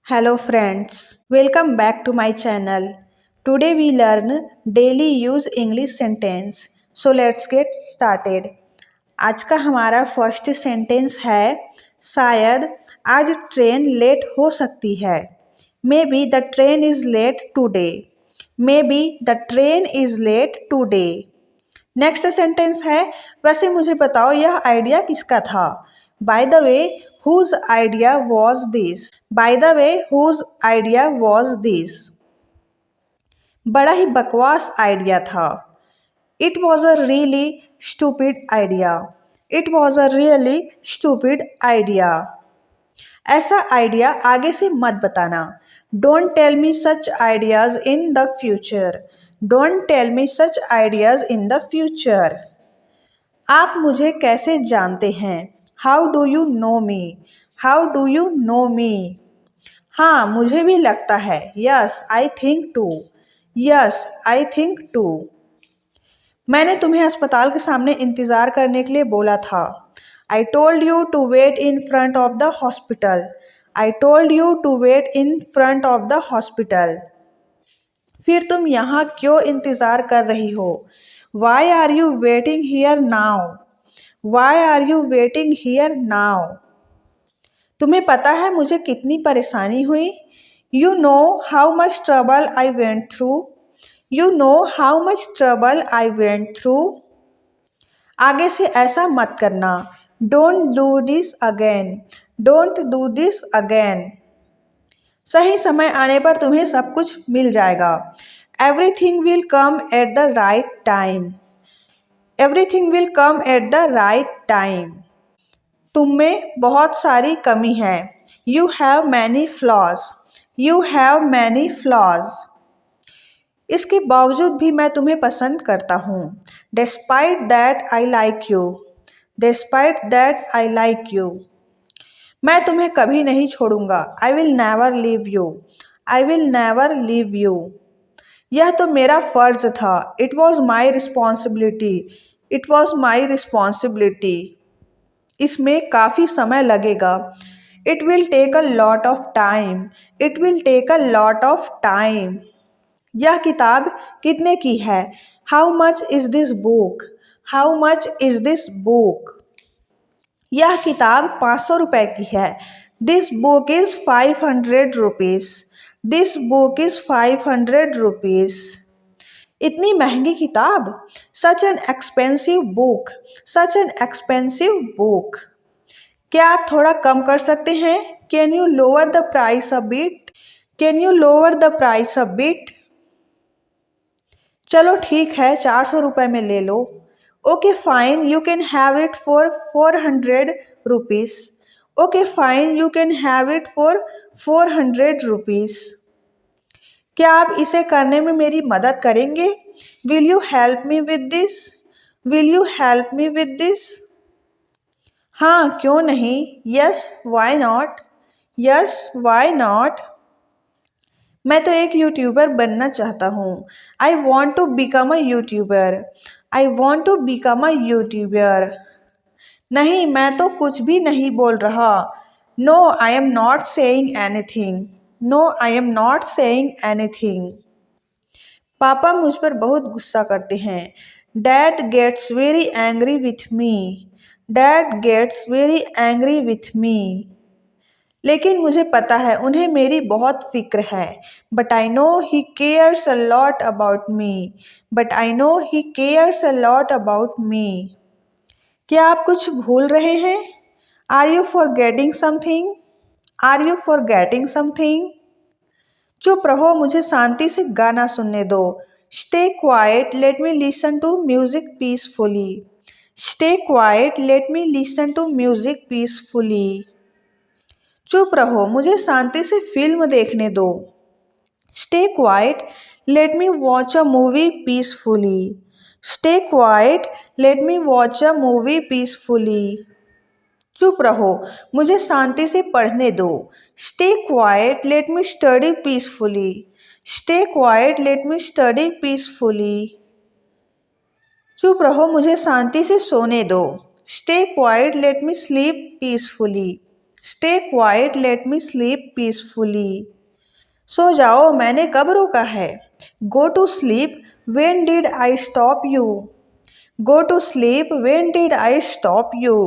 Hello friends, welcome back to my channel. Today we learn daily use English sentence. So let's get started. आज का हमारा first sentence है शायद आज train late हो सकती है. Maybe the train is late today. Maybe the train is late today. Next sentence है वैसे मुझे बताओ यह आइडिया किसका था. By the way whose idea was this. By the way whose idea was this. बड़ा ही बकवास आइडिया था. It was a really stupid idea. It was a really stupid idea. ऐसा आइडिया आगे से मत बताना. Don't tell me such ideas in the future. Don't tell me such ideas in the future. आप मुझे कैसे जानते हैं. How do you know me. How do you know me. हाँ मुझे भी लगता है. Yes I think too. Yes I think too. मैंने तुम्हें अस्पताल के सामने इंतज़ार करने के लिए बोला था. I told you to wait in front of the hospital. I told you to wait in front of the hospital. फिर तुम यहाँ क्यों इंतज़ार कर रही हो. Why are you waiting here now. Why are you waiting here now. तुम्हें पता है मुझे कितनी परेशानी हुई. You know how much trouble I went through. You know how much trouble I went through. आगे से ऐसा मत करना. Don't do this again. Don't do this again. सही समय आने पर तुम्हें सब कुछ मिल जाएगा. Everything will come at the right time. Everything will come at the right time. तुम में बहुत सारी कमी है. You have many flaws. You have many flaws. इसके बावजूद भी मैं तुम्हें पसंद करता हूँ. Despite that I like you. Despite that I like you. मैं तुम्हें कभी नहीं छोड़ूंगा. आई will never leave you. I will never leave you. यह तो मेरा फर्ज था. It was my responsibility. It was my responsibility. इसमें काफ़ी समय लगेगा. It will take a lot of time. It will take a lot of time. यह किताब कितने की है. How much is this book. How much is this book. यह किताब 500 रुपए की है. This book is 500 rupees. This book is 500 rupees. इतनी महंगी किताब. Such an expensive book. Such an expensive book. क्या आप थोड़ा कम कर सकते हैं. Can you lower the price a bit. Can you lower the price a bit. चलो ठीक है 400 रुपये में ले लो. Okay fine you can have it for 400 rupees. Okay fine you can have it for 400 rupees. क्या आप इसे करने में मेरी मदद करेंगे. Will you help me with this. Will you help me with this. हाँ क्यों नहीं. Yes why not. Yes why not. मैं तो एक यूट्यूबर बनना चाहता हूँ. I want to become a YouTuber. I want to become a YouTuber. नहीं मैं तो कुछ भी नहीं बोल रहा. No I am not saying anything. No I am not saying anything. पापा मुझ पर बहुत गुस्सा करते हैं. Dad gets very angry with me. Dad gets very angry with me. लेकिन मुझे पता है उन्हें मेरी बहुत फिक्र है. But I know he cares a lot about me. But I know he cares a lot about me. क्या आप कुछ भूल रहे हैं. Are you forgetting something. Are you forgetting something. चुप रहो मुझे शांति से गाना सुनने दो. Stay quiet let me listen to music peacefully. Stay quiet let me listen to music peacefully. चुप रहो मुझे शांति से फिल्म देखने दो. Stay quiet let me watch a movie peacefully. Stay quiet let me watch a movie peacefully. चुप रहो मुझे शांति से पढ़ने दो. Stay quiet let me study peacefully. Stay quiet let me study peacefully. चुप रहो मुझे शांति से सोने दो. Stay quiet let me sleep peacefully. Stay quiet, let me sleep peacefully. सो जाओ, मैंने कब रोका है। गो to sleep, when did I stop you. Go to sleep, when did I stop you.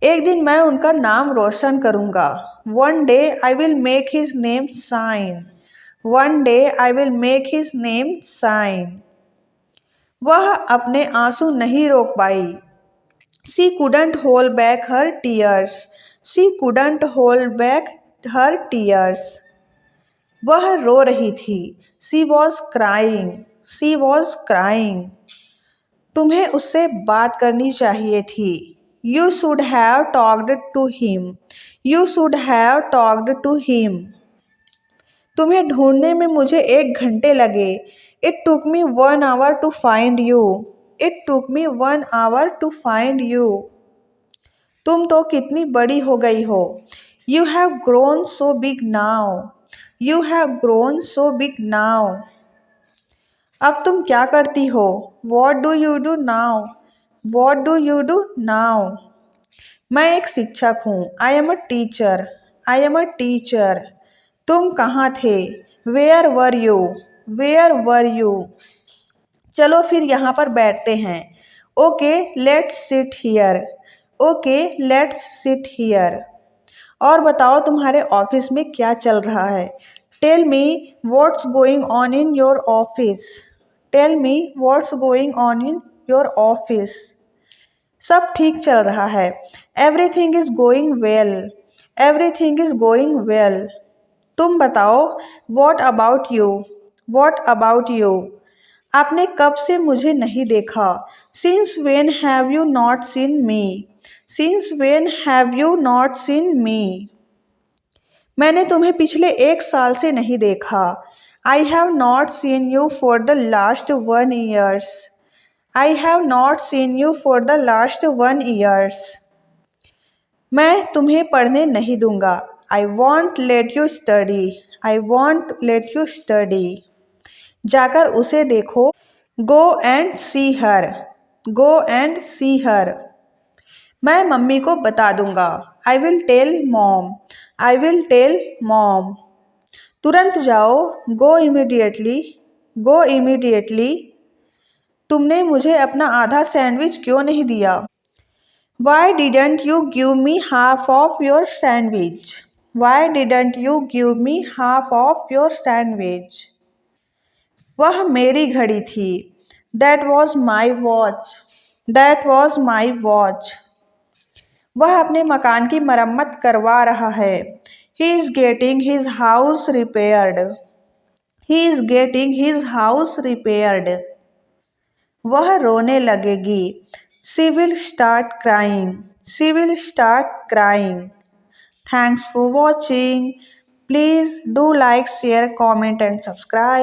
एक दिन मैं उनका नाम रोशन करूँगा। One day I will make his name shine. One day I will make his name shine. वह अपने आंसू नहीं रोक पाई। She couldn't hold back her tears. She couldn't hold back her tears. वह रो रही थी। She was crying. She was crying. तुम्हें उससे बात करनी चाहिए थी। You should have talked to him. You should have talked to him. तुम्हें ढूंढने में मुझे 1 घंटे लगे। It took me 1 hour to find you. It took me 1 hour to find you. तुम तो कितनी बड़ी हो गई हो। You have grown so big now. You have grown so big now. अब तुम क्या करती हो। What do you do now. What do you do now. मैं एक शिक्षक हूँ। I am a teacher. I am a teacher. तुम कहाँ थे। Where were you. Where were you. चलो फिर यहाँ पर बैठते हैं। Okay let's sit here. Okay let's sit here. और बताओ तुम्हारे ऑफिस में क्या चल रहा है। Tell me what's going on in your office. Tell me what's going on in your office. सब ठीक चल रहा है। Everything is going well. Everything is going well. तुम बताओ what about you. What about you. आपने कब से मुझे नहीं देखा। Since when have you not seen me. Since when have you not seen मी। मैंने तुम्हें पिछले 1 साल से नहीं देखा। I have not seen you for the last 1 years। I have not seen you for the last 1 years। मैं तुम्हें पढ़ने नहीं दूंगा। आई want let you study. I want let you study. जाकर उसे देखो। Go and see her. Go and see her. मैं mummy को बता दूंगा। I will tell mom. I will tell mom. तुरंत जाओ। Go immediately. Go immediately. तुमने मुझे अपना आधा सैंडविच क्यों नहीं दिया। Why didn't you give me half of your sandwich. Why didn't you give me half of your sandwich. वह मेरी घड़ी थी। That was my watch. That was my watch. वह अपने मकान की मरम्मत करवा रहा है। He is getting his house repaired. He is getting his house repaired. वह रोने लगेगी। She will start crying. She will start crying. Thanks for watching. Please do like share comment and subscribe.